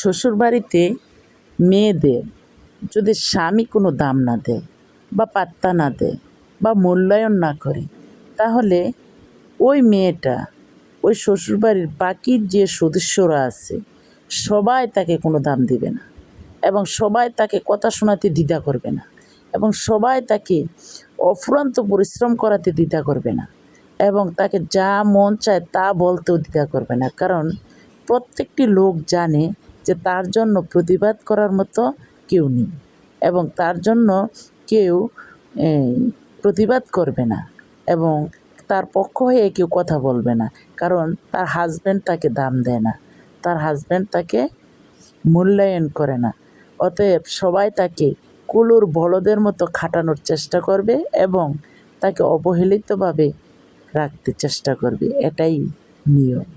শ্বশুরবাড়িতে মেয়েদের যদি স্বামী কোনো দাম না দেয় বা পাত্তা না দেয় বা মূল্যায়ন না করে, তাহলে ওই মেয়েটা ওই শ্বশুরবাড়ির বাকি যে সদস্যরা আছে সবাই তাকে কোনো দাম দিবে না, এবং সবাই তাকে কথা শোনাতে দ্বিধা করবে না, এবং সবাই তাকে অফুরন্ত পরিশ্রম করাতে দ্বিধা করবে না, এবং তাকে যা মন চায় তা বলতেও দ্বিধা করবে না। কারণ প্রত্যেকটি লোক জানে যে তার জন্য প্রতিবাদ করার মতো কেউ নেই, এবং তার জন্য কেউ প্রতিবাদ করবে না, এবং তার পক্ষ হয়ে কেউ কথা বলবে না। কারণ তার হাজব্যান্ড তাকে দাম দেয় না, তার হাজব্যান্ড তাকে মূল্যায়ন করে না। অতএব সবাই তাকে কুলোর বলদের মতো খাটানোর চেষ্টা করবে এবং তাকে অবহেলিতভাবে রাখতে চেষ্টা করবে। এটাই নিয়ম।